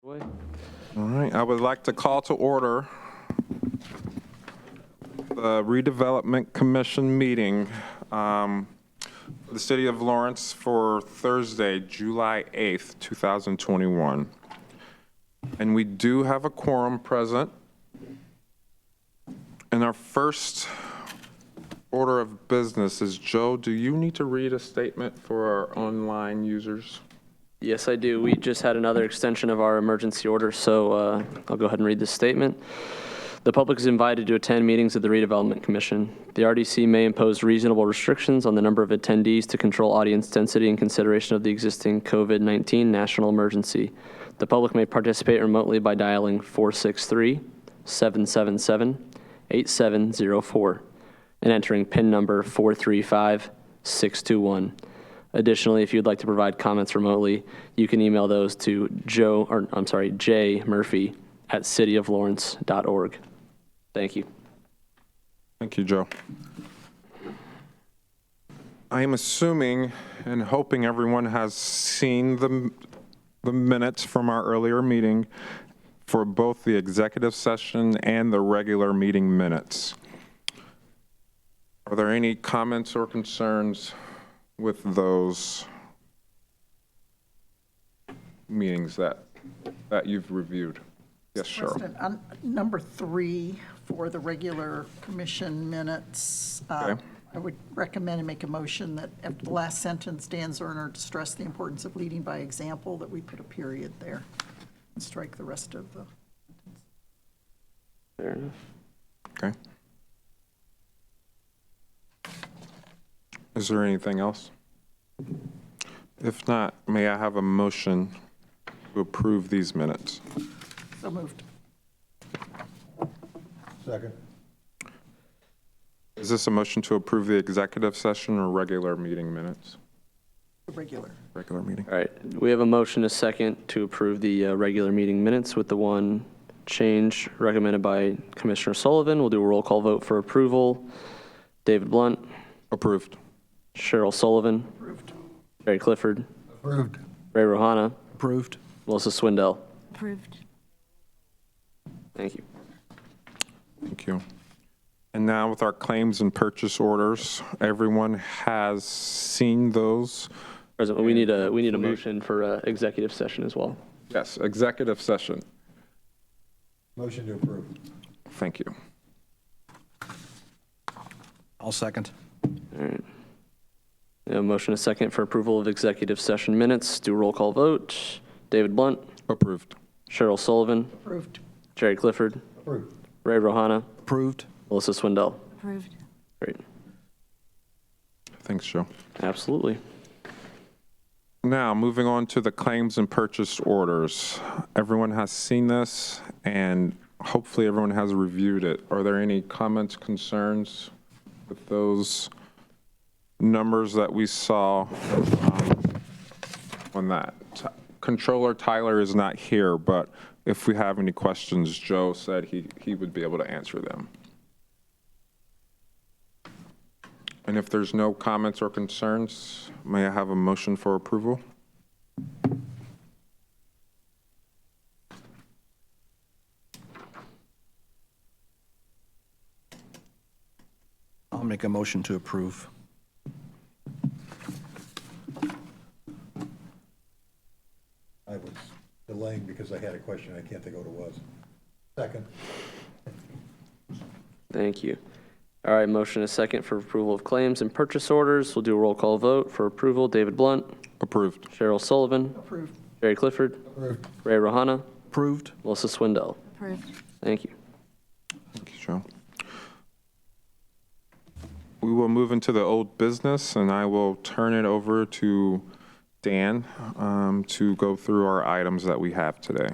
All right, I would like to call to order the Redevelopment Commission meeting for the City of Lawrence for Thursday, July 8th, 2021. And we do have a quorum present. And our first order of business is, Joe, do you need to read a statement for our online users? Yes, I do. We just had another extension of our emergency order, so I'll go ahead and read this statement. The public is invited to attend meetings of the Redevelopment Commission. The RDC may impose reasonable restrictions on the number of attendees to control audience density in consideration of the existing COVID-19 national emergency. The public may participate remotely by dialing 463-777-8704 and entering PIN number 435621. Additionally, if you'd like to provide comments remotely, you can email those to J Murphy at cityoflawrence.org. Thank you. Thank you, Joe. I am assuming and hoping everyone has seen the minutes from our earlier meeting for both the executive session and the regular meeting minutes. Are there any comments or concerns with those meetings that you've reviewed? Yes, Cheryl. President, on number 3 for the regular commission minutes, Okay. I would recommend and make a motion that after the last sentence, Dan Zerner stressed the importance of leading by example, that we put a period there and strike the rest of the. Fair enough. Okay. Is there anything else? If not, may I have a motion to approve these minutes? So moved. Second. Is this a motion to approve the executive session or regular meeting minutes? The regular. Regular meeting. All right, we have a motion, a second, to approve the regular meeting minutes with the one change recommended by Commissioner Sullivan. We'll do a roll call vote for approval. David Blunt. Approved. Cheryl Sullivan. Approved. Barry Clifford. Approved. Ray Rohana. Approved. Melissa Swindell. Approved. Thank you. Thank you. And now with our claims and purchase orders, everyone has seen those. President, we need a motion for executive session as well. Yes, executive session. Motion to approve. Thank you. I'll second. All right. We have a motion, a second, for approval of executive session minutes. Do a roll call vote. David Blunt. Approved. Cheryl Sullivan. Approved. Jerry Clifford. Approved. Ray Rohana. Approved. Melissa Swindell. Approved. Great. Thanks, Joe. Absolutely. Now, moving on to the claims and purchase orders. Everyone has seen this, and hopefully everyone has reviewed it. Are there any comments, concerns with those numbers that we saw on that? Controller Tyler is not here, but if we have any questions, Joe said he would be able to answer them. And if there's no comments or concerns, may I have a motion for approval? I'll make a motion to approve. I was delaying because I had a question. I can't think of what it was. Second. Thank you. All right, motion, a second, for approval of claims and purchase orders. We'll do a roll call vote for approval. David Blunt. Approved. Cheryl Sullivan. Approved. Jerry Clifford. Approved. Ray Rohana. Approved. Melissa Swindell. Approved. Thank you. Thank you, Joe. We will move into the old business, and I will turn it over to Dan to go through our items that we have today.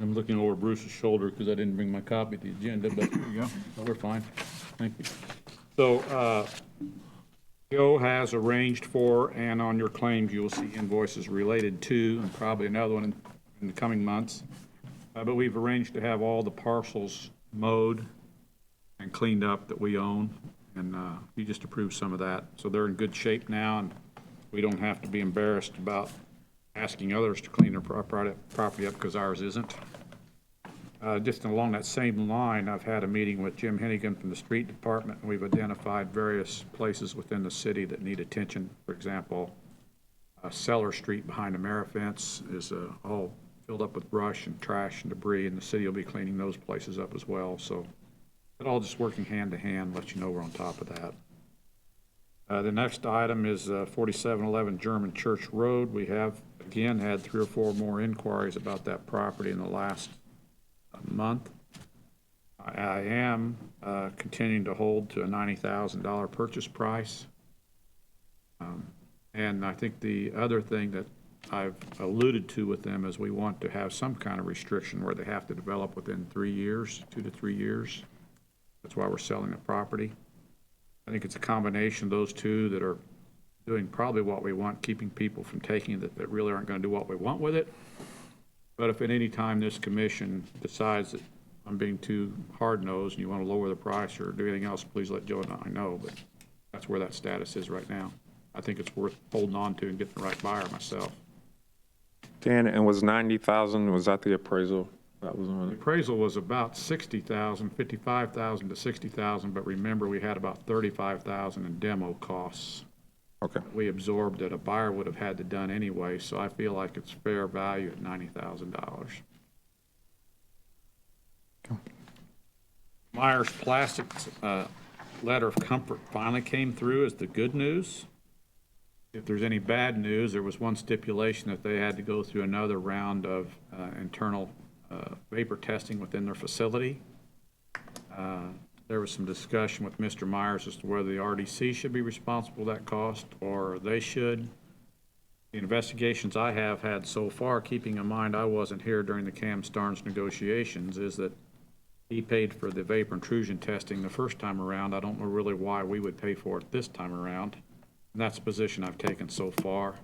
I'm looking over Bruce's shoulder because I didn't bring my copy of the agenda, but there you go. No, we're fine. Thank you. So Joe has arranged for, and on your claims, you will see invoices related to, and probably another one in the coming months. But we've arranged to have all the parcels mowed and cleaned up that we own, and you just approved some of that. So they're in good shape now, and we don't have to be embarrassed about asking others to clean their property up because ours isn't. Just along that same line, I've had a meeting with Jim Hennigan from the street department, and we've identified various places within the city that need attention. For example, Cellar Street behind the Mara fence is all filled up with brush and trash and debris, and the city will be cleaning those places up as well. So it all just working hand to hand, let you know we're on top of that. The next item is 4711 German Church Road. We have, again, had 3 or 4 more inquiries about that property in the last month. I am continuing to hold to a $90,000 purchase price. And I think the other thing that I've alluded to with them is we want to have some kind of restriction where they have to develop within 3 years, 2 to 3 years. That's why we're selling the property. I think it's a combination of those two that are doing probably what we want, keeping people from taking it that really aren't going to do what we want with it. But if at any time this commission decides that I'm being too hard-nosed and you want to lower the price or do anything else, please let Joe and I know. But that's where that status is right now. I think it's worth holding on to and getting the right buyer myself. Dan, and was 90,000, was that the appraisal that was on The it? appraisal was about 60,000, 55,000 to 60,000, but remember we had about 35,000 in demo costs. Okay. We absorbed that a buyer would have had to done anyway, so I feel like it's fair value at $90,000. Myers Plastics letter of comfort finally came through as the good news. If there's any bad news, there was one stipulation that they had to go through another round of internal vapor testing within their facility. There was some discussion with Mr. Myers as to whether the RDC should be responsible for that cost or they should. The investigations I have had so far, keeping in mind I wasn't here during the Cam Starnes negotiations, is that he paid for the vapor intrusion testing the first time around. I don't know really why we would pay for it this time around. And that's the position I've taken so far.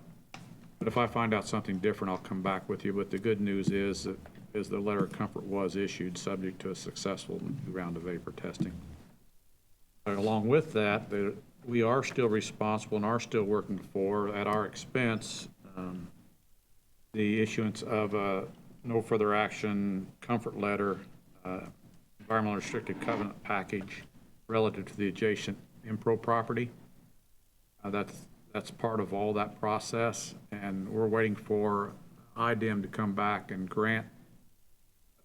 But if I find out something different, I'll come back with you. But the good news is that the letter of comfort was issued subject to a successful round of vapor testing. Along with that, we are still responsible and are still working for, at our expense, the issuance of a no further action comfort letter, environmental restricted covenant package relative to the adjacent Impro property. That's part of all that process, and we're waiting for IDEM to come back and grant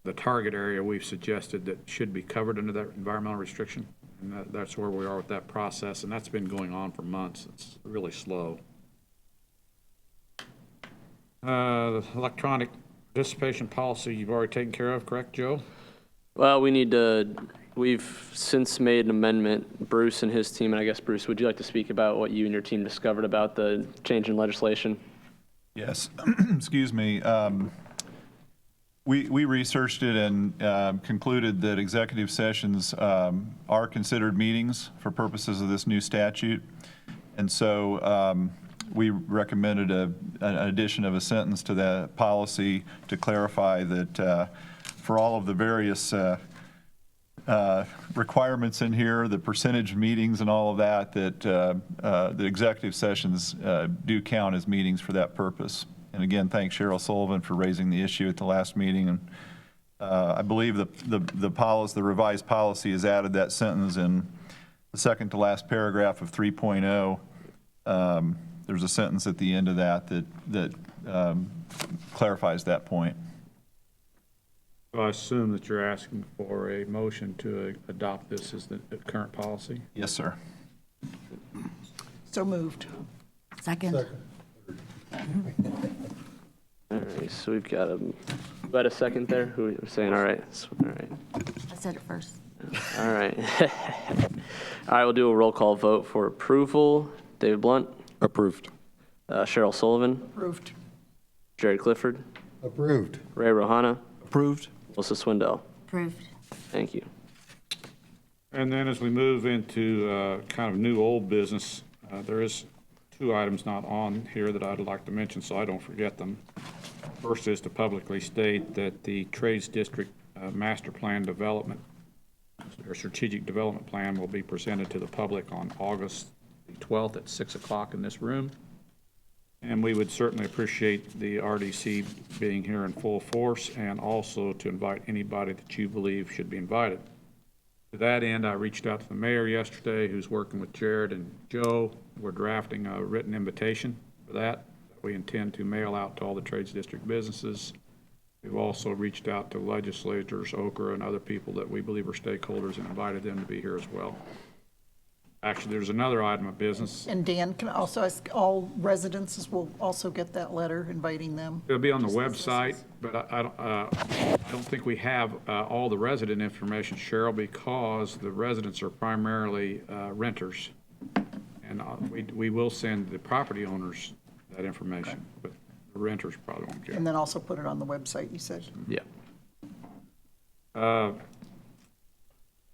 the target area we've suggested that should be covered under that environmental restriction. And that's where we are with that process, and that's been going on for months. It's really slow. The electronic participation policy you've already taken care of, correct, Joe? Well, we've since made an amendment, Bruce and his team, and I guess, Bruce, would you like to speak about what you and your team discovered about the change in legislation? Yes, excuse me. We researched it and concluded that executive sessions are considered meetings for purposes of this new statute. And so we recommended an addition of a sentence to that policy to clarify that for all of the various requirements in here, the percentage meetings and all of that, that the executive sessions do count as meetings for that purpose. And again, thanks Cheryl Sullivan for raising the issue at the last meeting. And I believe the revised policy has added that sentence in the second to last paragraph of 3.0. There's a sentence at the end of that clarifies that point. So I assume that you're asking for a motion to adopt this as the current policy? Yes, sir. So moved. Second. All right, so we've got a second there. Who was saying, all right, all right. I said it first. All right. All right, we'll do a roll call vote for approval. David Blunt, Approved. Cheryl Sullivan, Approved. Jared Clifford, Approved. Ray Rohana, Approved. Melissa Swindell. Approved. Thank you. And then as we move into kind of new old business, there is 2 items not on here that I'd like to mention so I don't forget them. First is to publicly state that the Trades District Master Plan Development, or Strategic Development Plan, will be presented to the public on August the 12th at 6 o'clock in this room. And we would certainly appreciate the RDC being here in full force, and also to invite anybody that you believe should be invited. To that end, I reached out to the mayor yesterday, who's working with Jared and Joe. We're drafting a written invitation for that we intend to mail out to all the Trades District businesses. We've also reached out to legislators, Okra, and other people that we believe are stakeholders, and invited them to be here as well. Actually, there's another item of business. And Dan, can I also ask, all residences will also get that letter inviting them? It'll be on the website, but I don't think we have all the resident information, Cheryl, because the residents are primarily renters. And we will send the property owners that information, but the renters probably won't get it. And then also put it on the website, you said? Yeah.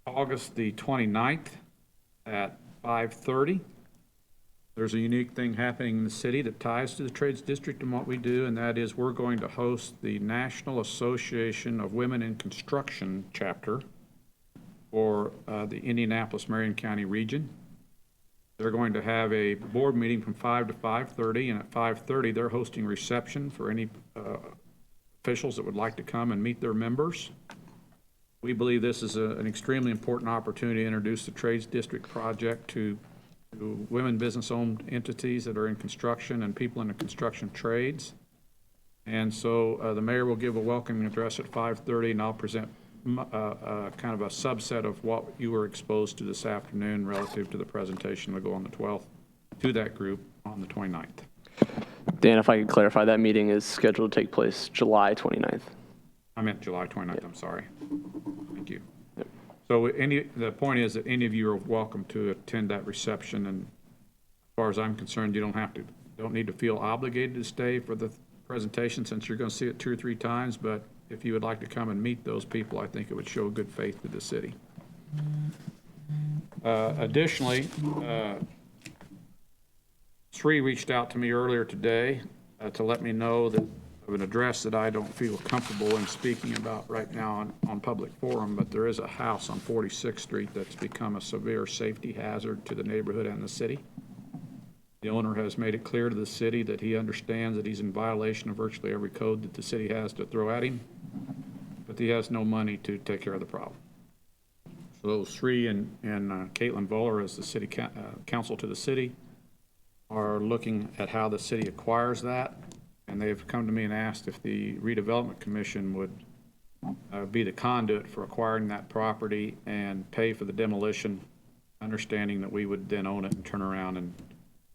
August the 29th at 5:30. There's a unique thing happening in the city that ties to the Trades District and what we do, and that is we're going to host the National Association of Women in Construction chapter for the Indianapolis-Marion County region. They're going to have a board meeting from 5 to 5:30, and at 5:30, they're hosting a reception for any officials that would like to come and meet their members. We believe this is an extremely important opportunity to introduce the Trades District project to women business-owned entities that are in construction and people in the construction trades. And so the mayor will give a welcoming address at 5:30, and I'll present kind of a subset of what you were exposed to this afternoon relative to the presentation that will go on the 12th to that group on the 29th. Dan, if I could clarify, that meeting is scheduled to take place July 29th. I meant July 29th, I'm sorry. Thank you. So the point is that any of you are welcome to attend that reception, and as far as I'm concerned, you don't need to feel obligated to stay for the presentation, since you're going to see it 2 or 3 times, but if you would like to come and meet those people, I think it would show good faith to the city. Additionally, Sri reached out to me earlier today to let me know that of an address that I don't feel comfortable in speaking about right now on public forum, but there is a house on 46th Street that's become a severe safety hazard to the neighborhood and the city. The owner has made it clear to the city that he understands that he's in violation of virtually every code that the city has to throw at him, but he has no money to take care of the problem. So Sri and Caitlin Voller, as the city counsel to the city, are looking at how the city acquires that. And they've come to me and asked if the Redevelopment Commission would be the conduit for acquiring that property and pay for the demolition, understanding that we would then own it and turn around and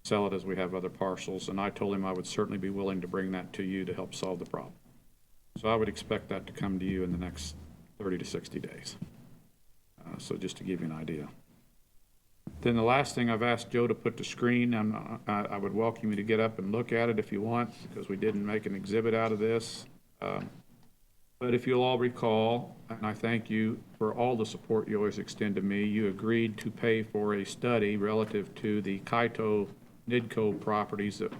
sell it as we have other parcels. And I told him I would certainly be willing to bring that to you to help solve the problem. So I would expect that to come to you in the next 30 to 60 days. So just to give you an idea. Then the last thing I've asked Joe to put to screen, I would welcome you to get up and look at it if you want, because we didn't make an exhibit out of this. But if you'll all recall, and I thank you for all the support you always extend to me, you agreed to pay for a study relative to the Kaito Nidco properties that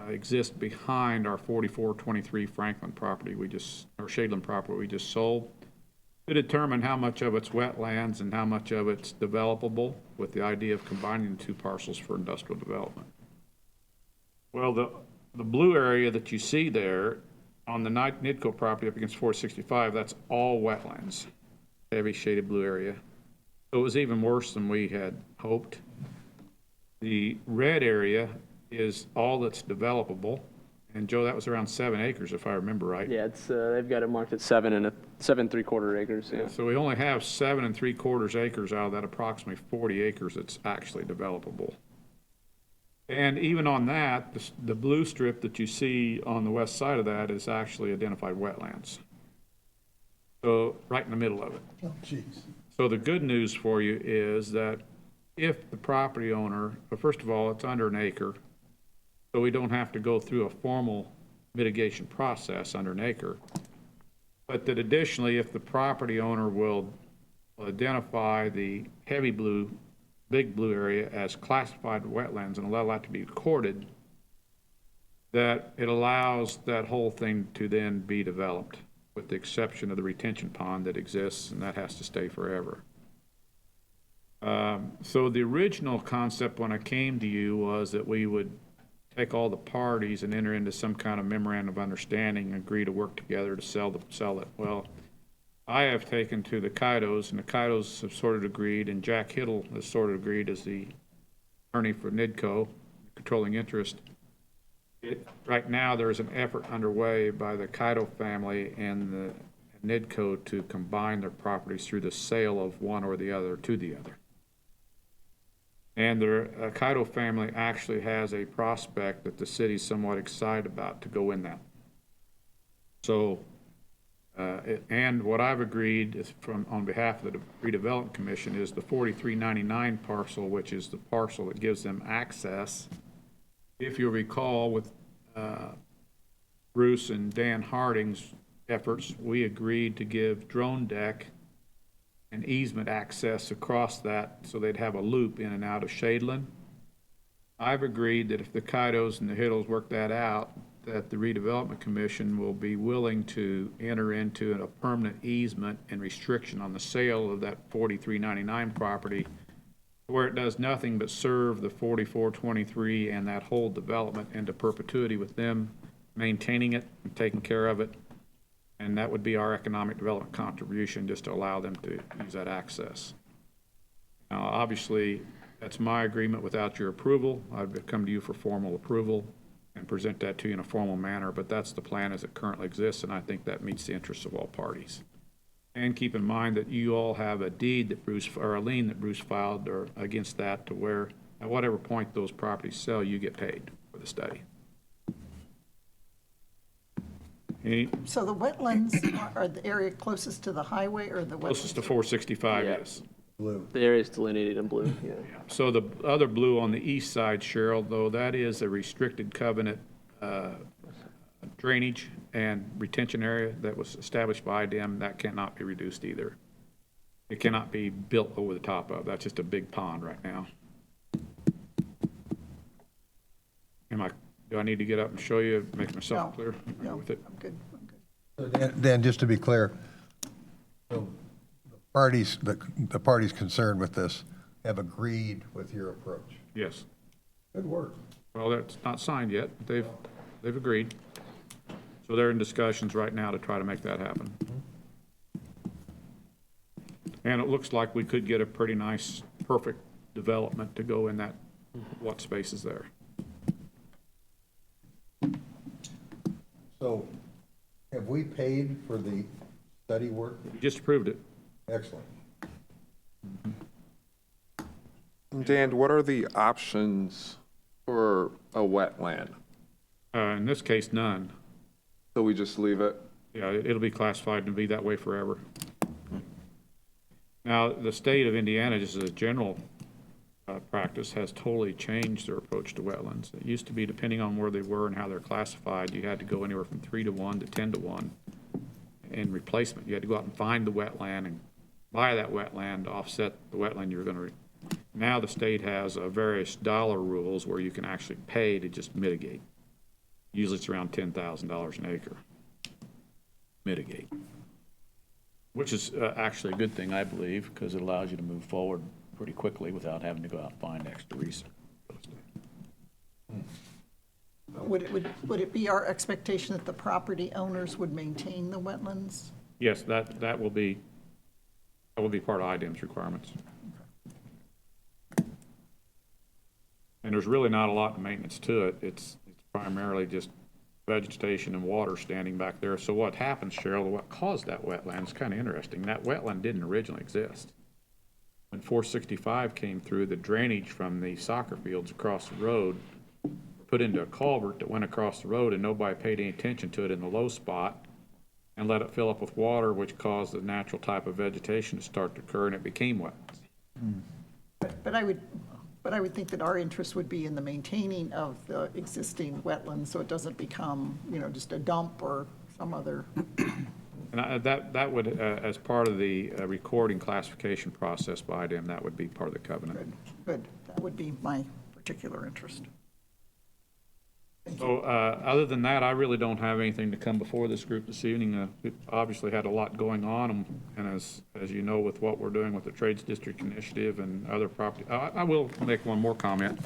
exist behind our 4423 Franklin property or Shadeland property we just sold, to determine how much of it's wetlands and how much of it's developable, with the idea of combining the 2 parcels for industrial development. Well, the blue area that you see there on the Nidco property up against 465, that's all wetlands, heavy shaded blue area. So it was even worse than we had hoped. The red area is all that's developable. And Joe, that was around 7 acres, if I remember right. Yeah, it's they've got it marked at 7 3/4 acres. Yeah. So we only have 7 3/4 acres out of that approximately 40 acres that's actually developable. And even on that, the blue strip that you see on the west side of that is actually identified wetlands. So right in the middle of it. Oh, jeez. So the good news for you is that if the property owner, well, first of all, it's under an acre, so we don't have to go through a formal mitigation process under an acre. But that additionally, if the property owner will identify the heavy blue, big blue area as classified wetlands and allow that to be recorded, that it allows that whole thing to then be developed, with the exception of the retention pond that exists, and that has to stay forever. So the original concept when I came to you was that we would take all the parties and enter into some kind of memorandum of understanding, agree to work together to sell it. Well, I have taken to the Kaidos, and the Kaidos have sort of agreed, and Jack Hiddle has sort of agreed as the attorney for NIDCO, controlling interest. Right now, there is an effort underway by the Kaido family and the NIDCO to combine their properties through the sale of one or the other to the other. And the Kaido family actually has a prospect that the city's somewhat excited about to go in that. So, and what I've agreed is on behalf of the Redevelopment Commission is the 4399 parcel, which is the parcel that gives them access. If you recall, with Bruce and Dan Harding's efforts, we agreed to give Drone Deck an easement access across that so they'd have a loop in and out of Shadeland. I've agreed that if the Kaidos and the Hiddles work that out, that the Redevelopment Commission will be willing to enter into a permanent easement and restriction on the sale of that 4399 property, where it does nothing but serve the 4423 and that whole development into perpetuity, with them maintaining it and taking care of it. And that would be our economic development contribution, just to allow them to use that access. Now, obviously, that's my agreement without your approval. I'd come to you for formal approval and present that to you in a formal manner, but that's the plan as it currently exists, and I think that meets the interests of all parties. And keep in mind that you all have a deed that Bruce, or a lien that Bruce filed or against that, to where at whatever point those properties sell, you get paid for the study. So the wetlands are the area closest to the highway or the wetlands? Closest to 465, Yeah. yes. Blue. The area is delineated in blue, yeah. So the other blue on the east side, Cheryl, though, that is a restricted covenant drainage and retention area that was established by IDM. That cannot be reduced either. It cannot be built over the top of. That's just a big pond right now. Do I need to get up and show you, make myself clear No, with it? I'm good, I'm good. So Dan, just to be clear, so the parties concerned with this have agreed with your approach. Yes. Good work. Well, that's not signed yet. They've agreed. So they're in discussions right now to try to make that happen. And it looks like we could get a pretty nice, perfect development to go in that, what space is there. So have we paid for the study work? You just approved it. Excellent. Dan, what are the options for a wetland? In this case, none. So we just leave it? Yeah, it'll be classified to be that way forever. Now, the state of Indiana, just as a general practice, has totally changed their approach to wetlands. It used to be, depending on where they were and how they're classified, you had to go anywhere from 3 to 1 to 10 to 1 in replacement. You had to go out and find the wetland and buy that wetland to offset the wetland you were going to. Now the state has various dollar rules where you can actually pay to just mitigate. Usually it's around $10,000 an acre. Mitigate. Which is actually a good thing, I believe, because it allows you to move forward pretty quickly without having to go out and find extra resources. Would it be our expectation that the property owners would maintain the wetlands? Yes, that will be part of IDM's requirements. And there's really not a lot of maintenance to it. It's primarily just vegetation and water standing back there. So what happens, Cheryl, what caused that wetland is kind of interesting. That wetland didn't originally exist. When 465 came through, the drainage from the soccer fields across the road put into a culvert that went across the road, and nobody paid any attention to it in the low spot and let it fill up with water, which caused the natural type of vegetation to start to occur, and it became wetlands. But I would think that our interest would be in the maintaining of the existing wetlands, so it doesn't become, just a dump or some other. And that would, as part of the recording classification process by them, that would be part of the covenant. Good. That would be my particular interest. So, other than that, I really don't have anything to come before this group this evening. We obviously had a lot going on, and as you know, with what we're doing with the Trades District Initiative and other property, I will make one more comment.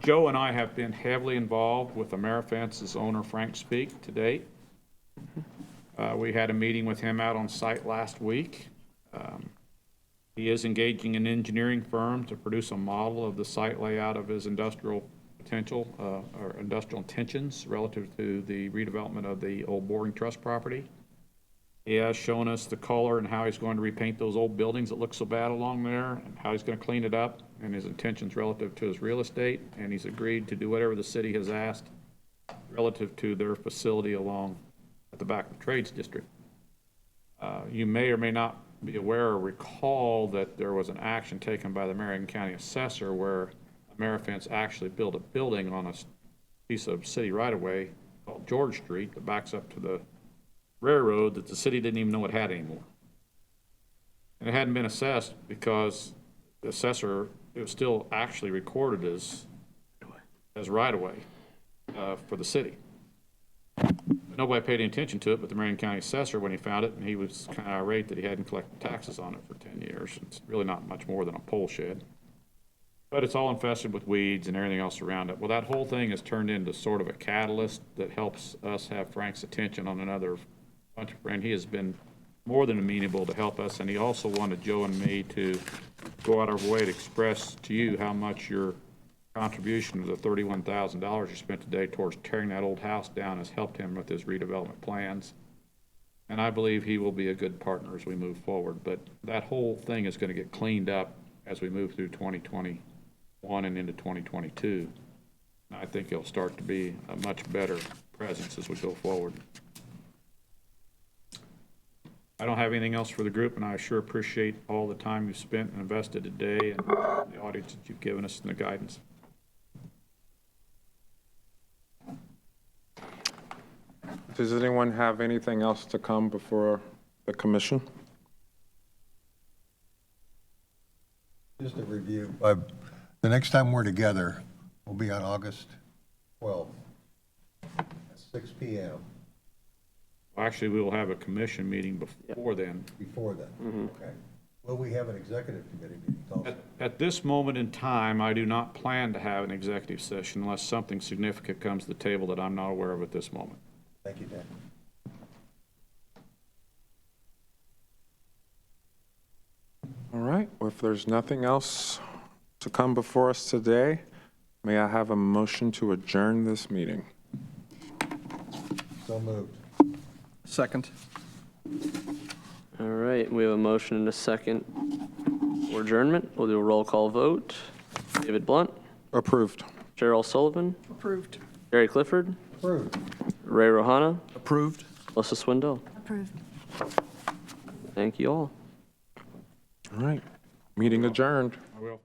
Joe and I have been heavily involved with Amerifence's owner, Frank Speak, to date. We had a meeting with him out on site last week. He is engaging an engineering firm to produce a model of the site layout of his industrial potential, or industrial intentions relative to the redevelopment of the old Boring Trust property. He has shown us the color and how he's going to repaint those old buildings that look so bad along there, and how he's going to clean it up, and his intentions relative to his real estate, and he's agreed to do whatever the city has asked relative to their facility along at the back of the Trades District. You may or may not be aware or recall that there was an action taken by the Marion County Assessor where Amerifence actually built a building on a piece of city right-of-way called George Street that backs up to the railroad that the city didn't even know it had anymore. And it hadn't been assessed because the assessor, it was still actually recorded as right-of-way for the city. Nobody paid any attention to it but the Marion County Assessor when he found it, and he was kind of irate that he hadn't collected taxes on it for 10 years. It's really not much more than a pole shed. But it's all infested with weeds and everything else around it. Well, that whole thing has turned into sort of a catalyst that helps us have Frank's attention on another bunch of, and he has been more than amenable to help us, and he also wanted Joe and me to go out of our way to express to you how much your contribution of the $31,000 you spent today towards tearing that old house down has helped him with his redevelopment plans. And I believe he will be a good partner as we move forward. But that whole thing is going to get cleaned up as we move through 2021 and into 2022. And I think it'll start to be a much better presence as we go forward. I don't have anything else for the group, and I sure appreciate all the time you've spent and invested today and the audience that you've given us and the guidance. Does anyone have anything else to come before the commission? Just a review. The next time we're together will be on August 12th at 6 p.m. Actually, we will have a commission meeting before then. before then. Okay. Will we have an executive committee meeting also? At this moment in time, I do not plan to have an executive session unless something significant comes to the table that I'm not aware of at this moment. Thank you, Dan. All right, well, if there's nothing else to come before us today, may I have a motion to adjourn this meeting? So moved. Second. All right, we have a motion and a second for adjournment. We'll do a roll call vote. David Blunt, Approved. Cheryl Sullivan, Approved. Jerry Clifford, Approved. Ray Rohana, Approved. Melissa Swindell. Approved. Thank you all. All right, meeting adjourned. I will.